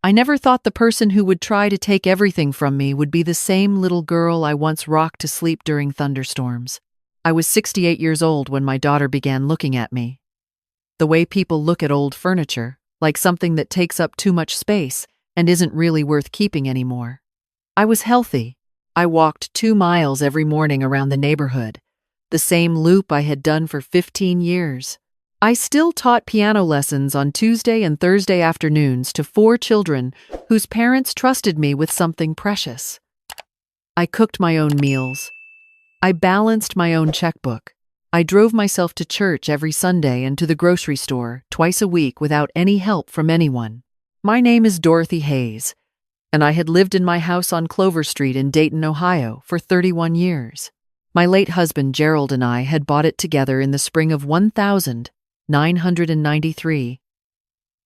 I never thought the person who would try to take everything from me would be the same little girl I once rocked to sleep during thunderstorms. I was 68 years old when my daughter began looking at me. The way people look at old furniture, like something that takes up too much space and isn't really worth keeping anymore. I was healthy. I walked 2 miles every morning around the neighborhood, the same loop I had done for 15 years. I still taught piano lessons on Tuesday and Thursday afternoons to 4 children whose parents trusted me with something precious. I cooked my own meals. I balanced my own checkbook. I drove myself to church every Sunday and to the grocery store twice a week without any help from anyone. My name is Dorothy Hayes, and I had lived in my house on Clover Street in Dayton, Ohio, for 31 years. My late husband Gerald and I had bought it together in the spring of 1993,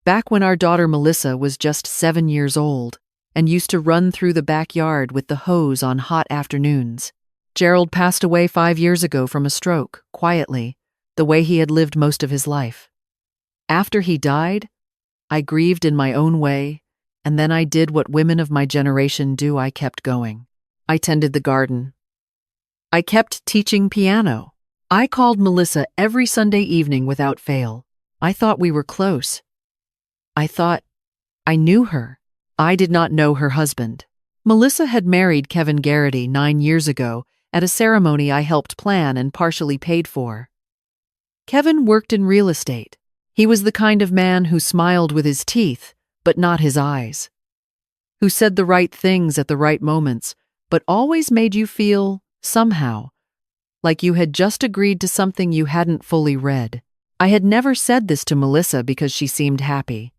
back when our daughter Melissa was just 7 years old and used to run through the backyard with the hose on hot afternoons. Gerald passed away 5 years ago from a stroke, quietly, the way he had lived most of his life. After he died, I grieved in my own way, and then I did what women of my generation do. I kept going. I tended the garden. I kept teaching piano. I called Melissa every Sunday evening without fail. I thought we were close. I thought I knew her. I did not know her husband. Melissa had married Kevin Garrity 9 years ago at a ceremony I helped plan and partially paid for. Kevin worked in real estate. He was the kind of man who smiled with his teeth, but not his eyes. Who said the right things at the right moments, but always made you feel, somehow, like you had just agreed to something you hadn't fully read. I had never said this to Melissa because she seemed happy.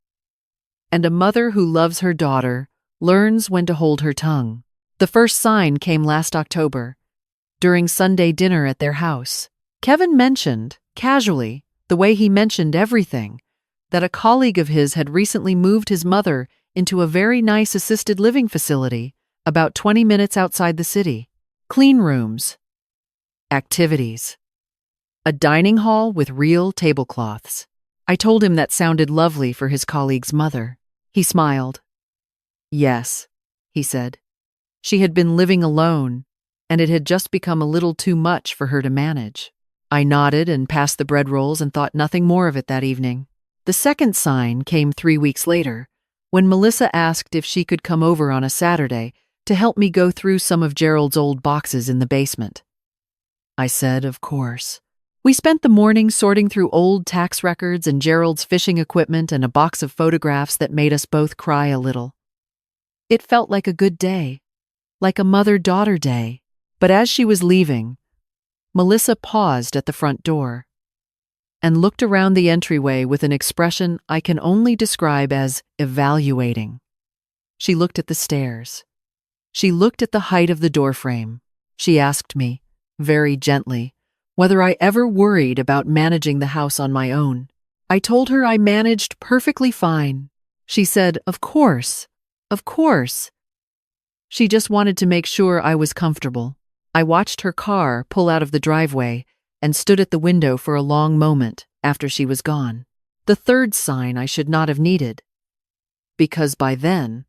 And a mother who loves her daughter learns when to hold her tongue. The first sign came last October, during Sunday dinner at their house. Kevin mentioned, casually, the way he mentioned everything, that a colleague of his had recently moved his mother into a very nice assisted living facility about 20 minutes outside the city. Clean rooms. Activities. A dining hall with real tablecloths. I told him that sounded lovely for his colleague's mother. He smiled. Yes, he said. She had been living alone, and it had just become a little too much for her to manage. I nodded and passed the bread rolls and thought nothing more of it that evening. The second sign came 3 weeks later, when Melissa asked if she could come over on a Saturday to help me go through some of Gerald's old boxes in the basement. I said, of course. We spent the morning sorting through old tax records and Gerald's fishing equipment and a box of photographs that made us both cry a little. It felt like a good day, like a mother-daughter day. But as she was leaving, Melissa paused at the front door and looked around the entryway with an expression I can only describe as evaluating. She looked at the stairs. She looked at the height of the doorframe. She asked me, very gently, whether I ever worried about managing the house on my own. I told her I managed perfectly fine. She said, of course, of course. She just wanted to make sure I was comfortable. I watched her car pull out of the driveway and stood at the window for a long moment after she was gone. The third sign I should not have needed, because by then,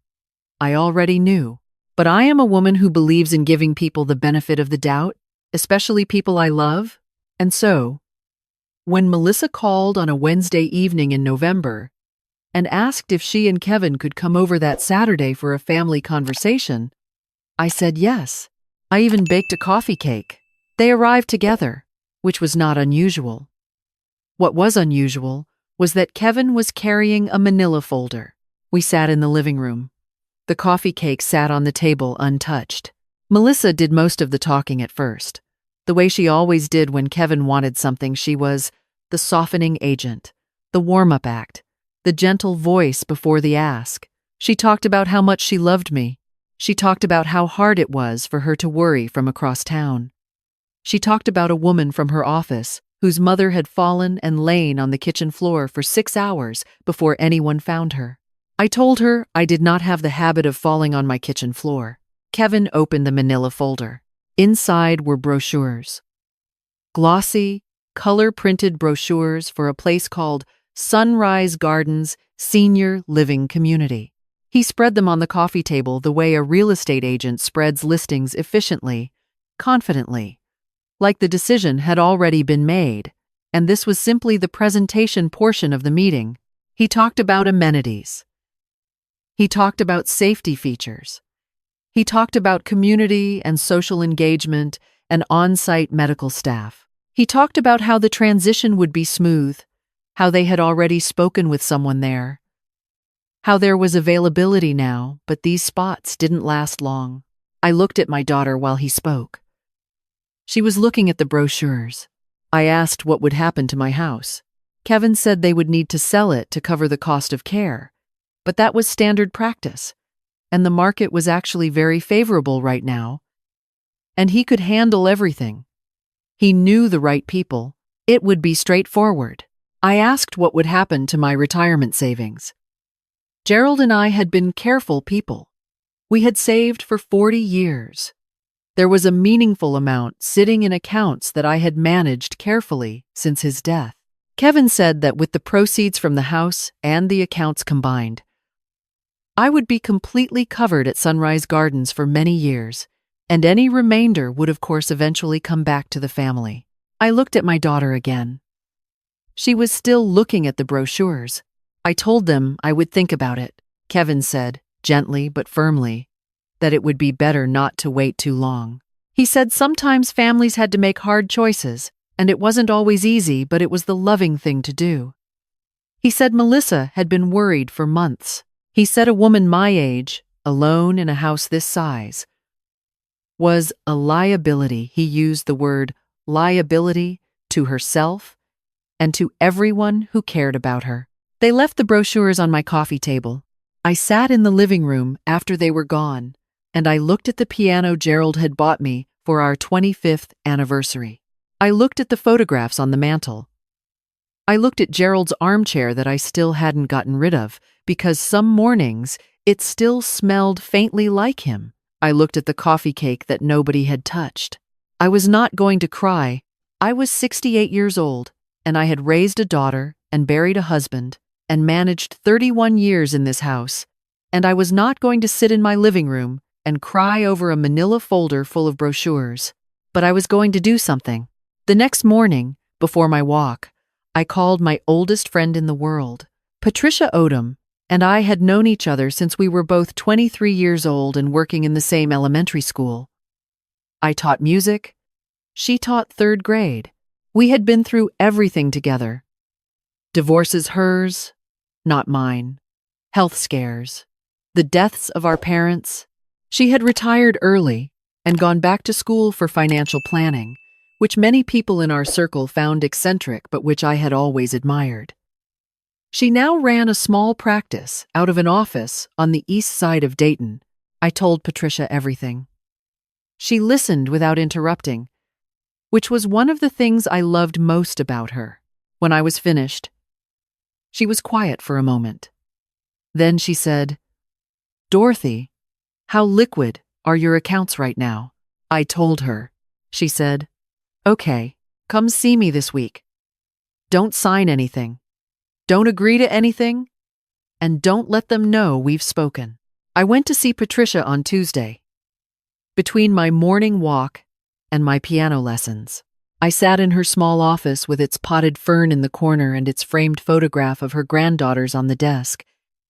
I already knew. But I am a woman who believes in giving people the benefit of the doubt, especially people I love. And so, when Melissa called on a Wednesday evening in November and asked if she and Kevin could come over that Saturday for a family conversation, I said yes. I even baked a coffee cake. They arrived together, which was not unusual. What was unusual was that Kevin was carrying a manila folder. We sat in the living room. The coffee cake sat on the table untouched. Melissa did most of the talking at first. The way she always did when Kevin wanted something, she was the softening agent, the warm-up act, the gentle voice before the ask. She talked about how much she loved me. She talked about how hard it was for her to worry from across town. She talked about a woman from her office whose mother had fallen and lain on the kitchen floor for 6 hours before anyone found her. I told her I did not have the habit of falling on my kitchen floor. Kevin opened the manila folder. Inside were brochures. Glossy, color-printed brochures for a place called Sunrise Gardens Senior Living Community. He spread them on the coffee table the way a real estate agent spreads listings efficiently, confidently, like the decision had already been made, and this was simply the presentation portion of the meeting. He talked about amenities. He talked about safety features. He talked about community and social engagement and on-site medical staff. He talked about how the transition would be smooth, how they had already spoken with someone there, how there was availability now, but these spots didn't last long. I looked at my daughter while he spoke. She was looking at the brochures. I asked what would happen to my house. Kevin said they would need to sell it to cover the cost of care, but that was standard practice, and the market was actually very favorable right now, and he could handle everything. He knew the right people. It would be straightforward. I asked what would happen to my retirement savings. Gerald and I had been careful people. We had saved for 40 years. There was a meaningful amount sitting in accounts that I had managed carefully since his death. Kevin said that with the proceeds from the house and the accounts combined, I would be completely covered at Sunrise Gardens for many years, and any remainder would of course eventually come back to the family. I looked at my daughter again. She was still looking at the brochures. I told them I would think about it. Kevin said, gently but firmly, that it would be better not to wait too long. He said sometimes families had to make hard choices, and it wasn't always easy, but it was the loving thing to do. He said Melissa had been worried for months. He said a woman my age, alone in a house this size, was a liability. He used the word liability to herself and to everyone who cared about her. They left the brochures on my coffee table. I sat in the living room after they were gone, and I looked at the piano Gerald had bought me for our 25th anniversary. I looked at the photographs on the mantel. I looked at Gerald's armchair that I still hadn't gotten rid of because some mornings it still smelled faintly like him. I looked at the coffee cake that nobody had touched. I was not going to cry. I was 68 years old, and I had raised a daughter and buried a husband and managed 31 years in this house, and I was not going to sit in my living room and cry over a manila folder full of brochures. But I was going to do something. The next morning, before my walk, I called my oldest friend in the world. Patricia Odom and I had known each other since we were both 23 years old and working in the same elementary school. I taught music. She taught third grade. We had been through everything together. Divorces hers, not mine. Health scares. The deaths of our parents. She had retired early and gone back to school for financial planning, which many people in our circle found eccentric but which I had always admired. She now ran a small practice out of an office on the east side of Dayton. I told Patricia everything. She listened without interrupting, which was one of the things I loved most about her. When I was finished, she was quiet for a moment. Then she said, "Dorothy, how liquid are your accounts right now?" I told her. She said, "Okay, come see me this week. Don't sign anything. Don't agree to anything, and don't let them know we've spoken." I went to see Patricia on Tuesday. Between my morning walk and my piano lessons, I sat in her small office with its potted fern in the corner and its framed photograph of her granddaughters on the desk,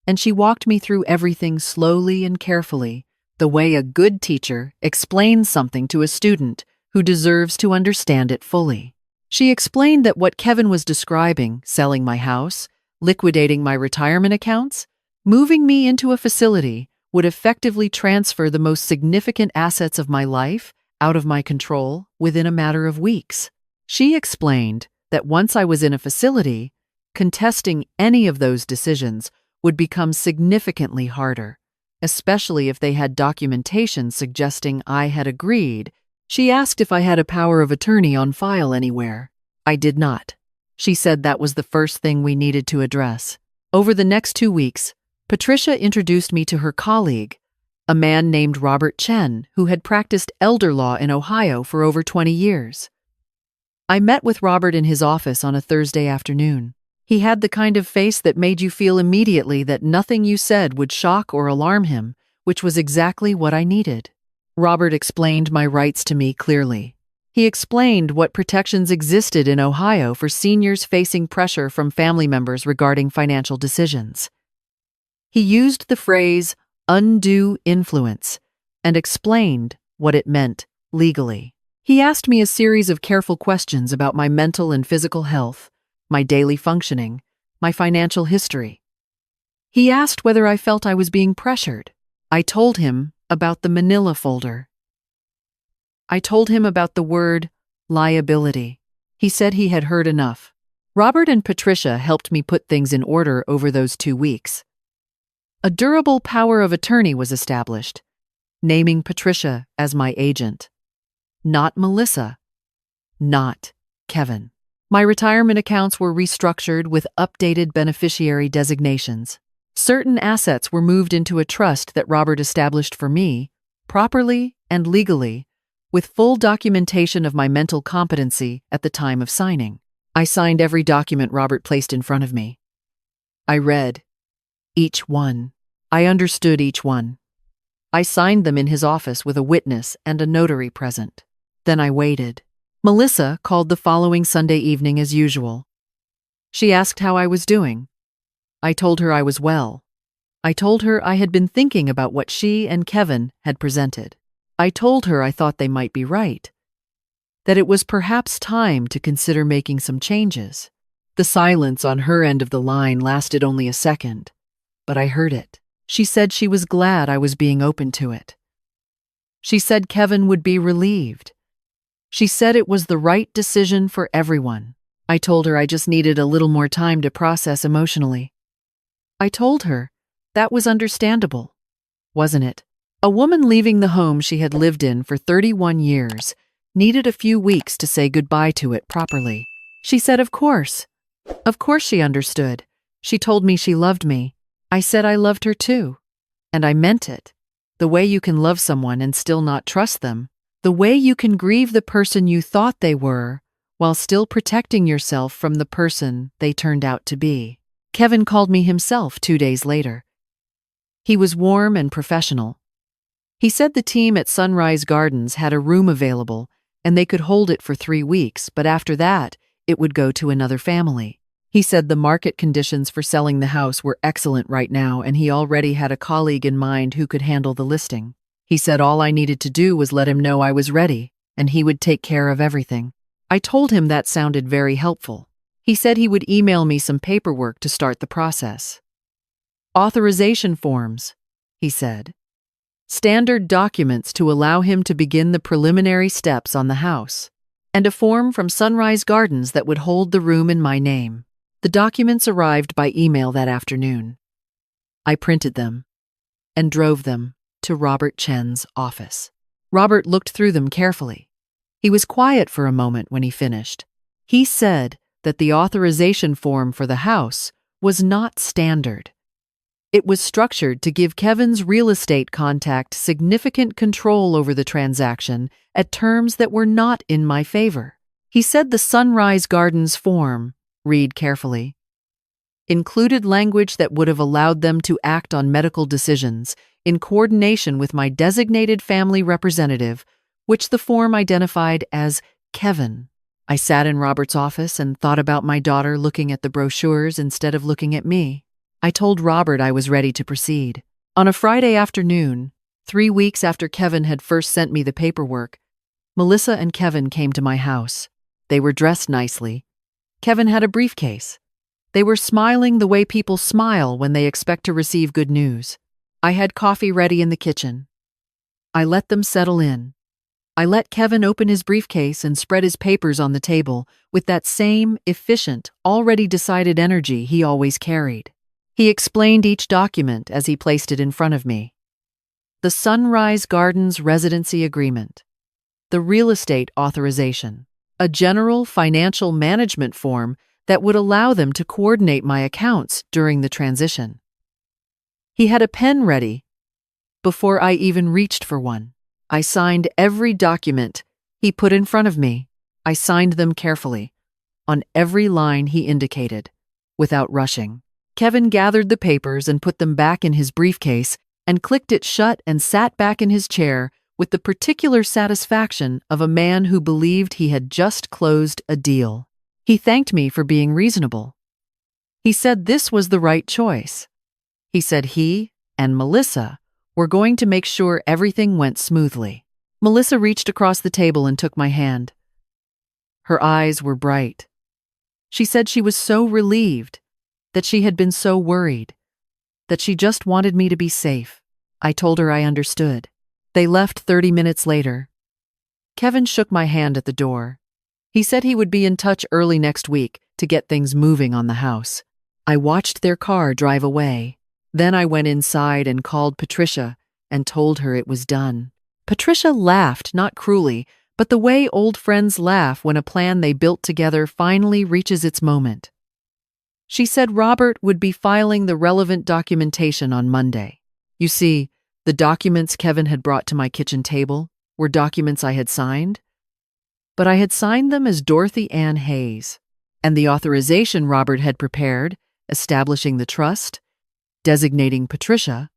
and she walked me through everything slowly and carefully, the way a good teacher explains something to a student who deserves to understand it fully. She explained that what Kevin was describing, selling my house, liquidating my retirement accounts, moving me into a facility, would effectively transfer the most significant assets of my life out of my control within a matter of weeks. She explained that once I was in a facility, contesting any of those decisions would become significantly harder, especially if they had documentation suggesting I had agreed. She asked if I had a power of attorney on file anywhere. I did not. She said that was the first thing we needed to address. Over the next 2 weeks, Patricia introduced me to her colleague, a man named Robert Chen, who had practiced elder law in Ohio for over 20 years. I met with Robert in his office on a Thursday afternoon. He had the kind of face that made you feel immediately that nothing you said would shock or alarm him, which was exactly what I needed. Robert explained my rights to me clearly. He explained what protections existed in Ohio for seniors facing pressure from family members regarding financial decisions. He used the phrase undue influence and explained what it meant legally. He asked me a series of careful questions about my mental and physical health, my daily functioning, my financial history. He asked whether I felt I was being pressured. I told him about the manila folder. I told him about the word liability. He said he had heard enough. Robert and Patricia helped me put things in order over those 2 weeks. A durable power of attorney was established, naming Patricia as my agent. Not Melissa. Not Kevin. My retirement accounts were restructured with updated beneficiary designations. Certain assets were moved into a trust that Robert established for me, properly and legally, with full documentation of my mental competency at the time of signing. I signed every document Robert placed in front of me. I read each one. I understood each one. I signed them in his office with a witness and a notary present. Then I waited. Melissa called the following Sunday evening as usual. She asked how I was doing. I told her I was well. I told her I had been thinking about what she and Kevin had presented. I told her I thought they might be right, that it was perhaps time to consider making some changes. The silence on her end of the line lasted only a second, but I heard it. She said she was glad I was being open to it. She said Kevin would be relieved. She said it was the right decision for everyone. I told her I just needed a little more time to process emotionally. I told her that was understandable, wasn't it? A woman leaving the home she had lived in for 31 years needed a few weeks to say goodbye to it properly. She said, of course. Of course she understood. She told me she loved me. I said I loved her too. And I meant it. The way you can love someone and still not trust them. The way you can grieve the person you thought they were while still protecting yourself from the person they turned out to be. Kevin called me himself 2 days later. He was warm and professional. He said the team at Sunrise Gardens had a room available and they could hold it for 3 weeks, but after that, it would go to another family. He said the market conditions for selling the house were excellent right now and he already had a colleague in mind who could handle the listing. He said all I needed to do was let him know I was ready and he would take care of everything. I told him that sounded very helpful. He said he would email me some paperwork to start the process. Authorization forms, he said. Standard documents to allow him to begin the preliminary steps on the house, and a form from Sunrise Gardens that would hold the room in my name. The documents arrived by email that afternoon. I printed them and drove them to Robert Chen's office. Robert looked through them carefully. He was quiet for a moment when he finished. He said that the authorization form for the house was not standard. It was structured to give Kevin's real estate contact significant control over the transaction at terms that were not in my favor. He said the Sunrise Gardens form, read carefully, included language that would have allowed them to act on medical decisions in coordination with my designated family representative, which the form identified as Kevin. I sat in Robert's office and thought about my daughter looking at the brochures instead of looking at me. I told Robert I was ready to proceed. On a Friday afternoon, 3 weeks after Kevin had first sent me the paperwork, Melissa and Kevin came to my house. They were dressed nicely. Kevin had a briefcase. They were smiling the way people smile when they expect to receive good news. I had coffee ready in the kitchen. I let them settle in. I let Kevin open his briefcase and spread his papers on the table with that same efficient, already decided energy he always carried. He explained each document as he placed it in front of me. The Sunrise Gardens Residency Agreement, the Real Estate Authorization, a general financial management form that would allow them to coordinate my accounts during the transition. He had a pen ready before I even reached for one. I signed every document he put in front of me. I signed them carefully, on every line he indicated, without rushing. Kevin gathered the papers and put them back in his briefcase and clicked it shut and sat back in his chair with the particular satisfaction of a man who believed he had just closed a deal. He thanked me for being reasonable. He said this was the right choice. He said he and Melissa were going to make sure everything went smoothly. Melissa reached across the table and took my hand. Her eyes were bright. She said she was so relieved, that she had been so worried, that she just wanted me to be safe. I told her I understood. They left 30 minutes later. Kevin shook my hand at the door. He said he would be in touch early next week to get things moving on the house. I watched their car drive away. Then I went inside and called Patricia and told her it was done. Patricia laughed, not cruelly, but the way old friends laugh when a plan they built together finally reaches its moment. She said Robert would be filing the relevant documentation on Monday. You see, the documents Kevin had brought to my kitchen table were documents I had signed, but I had signed them as Dorothy Ann Hayes, and the authorization Robert had prepared, establishing the trust, designating Patricia,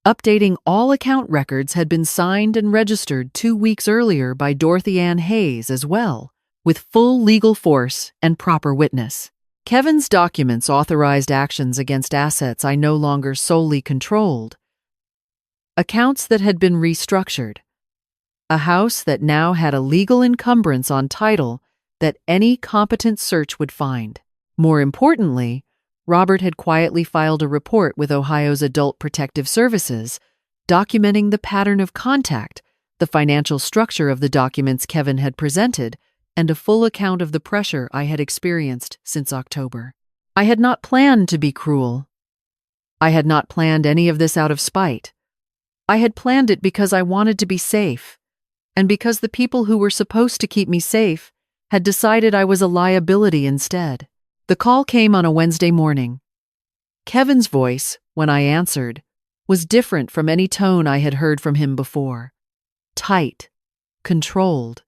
updating all account records had been signed and registered 2 weeks earlier by Dorothy Ann Hayes as well, with full legal force and proper witness. Kevin's documents authorized actions against assets I no longer solely controlled, accounts that had been restructured, a house that now had a legal encumbrance on title that any competent search would find. More importantly, Robert had quietly filed a report with Ohio's Adult Protective Services, documenting the pattern of contact, the financial structure of the documents Kevin had presented, and a full account of the pressure I had experienced since October. I had not planned to be cruel. I had not planned any of this out of spite. I had planned it because I wanted to be safe, and because the people who were supposed to keep me safe had decided I was a liability instead. The call came on a Wednesday morning. Kevin's voice, when I answered, was different from any tone I had heard from him before. Tight, controlled,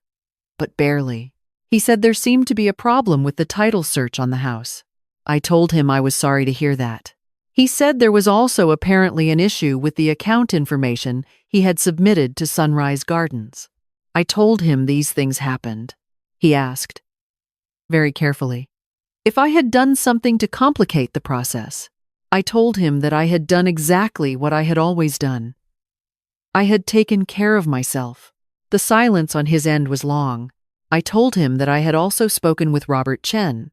but barely. He said there seemed to be a problem with the title search on the house. I told him I was sorry to hear that. He said there was also apparently an issue with the account information he had submitted to Sunrise Gardens. I told him these things happened. He asked, very carefully, if I had done something to complicate the process. I told him that I had done exactly what I had always done. I had taken care of myself. The silence on his end was long. I told him that I had also spoken with Robert Chen,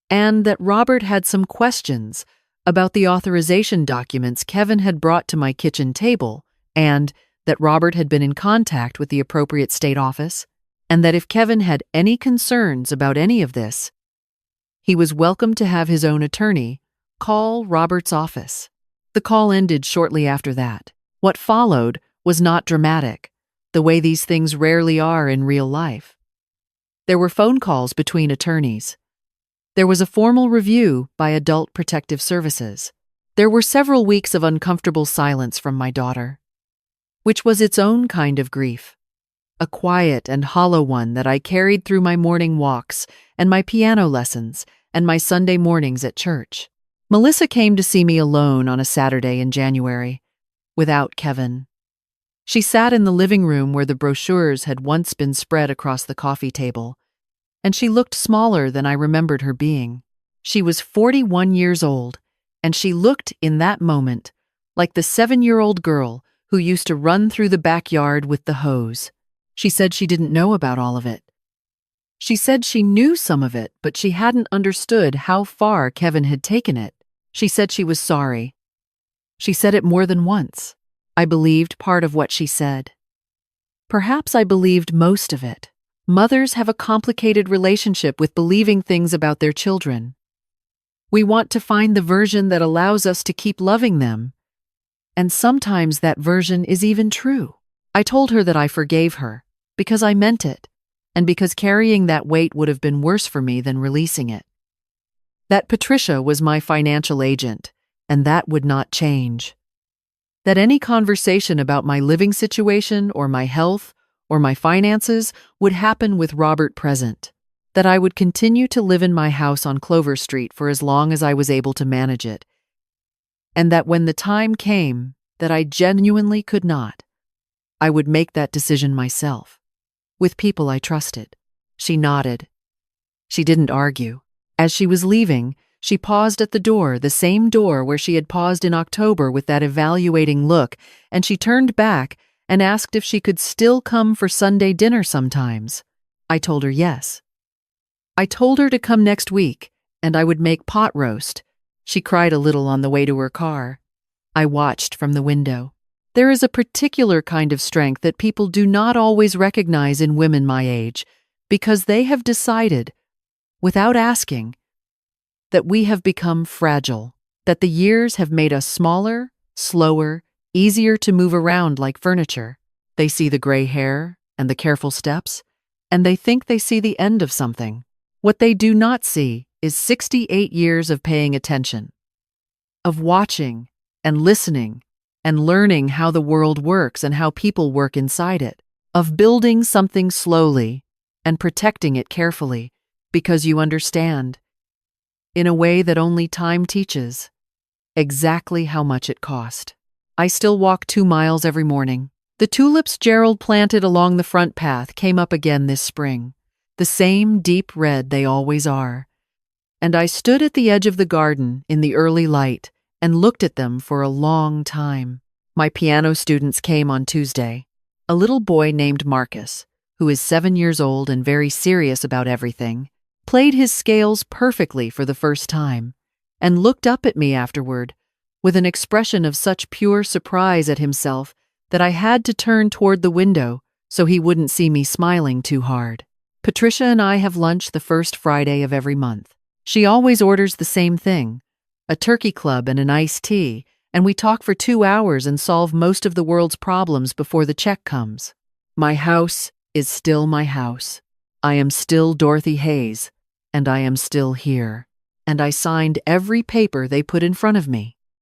and that Robert had some questions about the authorization documents Kevin had brought to my kitchen table, and that Robert had been in contact with the appropriate state office, and that if Kevin had any concerns about any of this, he was welcome to have his own attorney call Robert's office. The call ended shortly after that. What followed was not dramatic, the way these things rarely are in real life. There were phone calls between attorneys. There was a formal review by Adult Protective Services. There were several weeks of uncomfortable silence from my daughter, which was its own kind of grief, a quiet and hollow one that I carried through my morning walks and my piano lessons and my Sunday mornings at church. Melissa came to see me alone on a Saturday in January, without Kevin. She sat in the living room where the brochures had once been spread across the coffee table, and she looked smaller than I remembered her being. She was 41 years old, and she looked in that moment like the 7-year-old girl who used to run through the backyard with the hose. She said she didn't know about all of it. She said she knew some of it, but she hadn't understood how far Kevin had taken it. She said she was sorry. She said it more than once. I believed part of what she said. Perhaps I believed most of it. Mothers have a complicated relationship with believing things about their children. We want to find the version that allows us to keep loving them, and sometimes that version is even true. I told her that I forgave her, because I meant it, and because carrying that weight would have been worse for me than releasing it. That Patricia was my financial agent, and that would not change. That any conversation about my living situation or my health or my finances would happen with Robert present. that I would continue to live in my house on Clover Street for as long as I was able to manage it, and that when the time came that I genuinely could not, I would make that decision myself, with people I trusted. She nodded. She didn't argue. As she was leaving, she paused at the door, the same door where she had paused in October with that evaluating look, and she turned back and asked if she could still come for Sunday dinner sometimes. I told her yes. I told her to come next week, and I would make pot roast. She cried a little on the way to her car. I watched from the window. There is a particular kind of strength that people do not always recognize in women my age, because they have decided, without asking, that we have become fragile, that the years have made us smaller, slower, easier to move around like furniture. They see the gray hair and the careful steps, and they think they see the end of something. What they do not see is 68 years of paying attention, of watching and listening and learning how the world works and how people work inside it, of building something slowly and protecting it carefully because you understand, in a way that only time teaches, exactly how much it cost. I still walk 2 miles every morning. The tulips Gerald planted along the front path came up again this spring, the same deep red they always are. And I stood at the edge of the garden in the early light and looked at them for a long time. My piano students came on Tuesday. A little boy named Marcus, who is 7 years old and very serious about everything, played his scales perfectly for the first time, and looked up at me afterward with an expression of such pure surprise at himself that I had to turn toward the window so he wouldn't see me smiling too hard. Patricia and I have lunch the first Friday of every month. She always orders the same thing, a turkey club and an iced tea, and we talk for 2 hours and solve most of the world's problems before the check comes. My house is still my house. I am still Dorothy Hayes, and I am still here. And I signed every paper they put in front of me.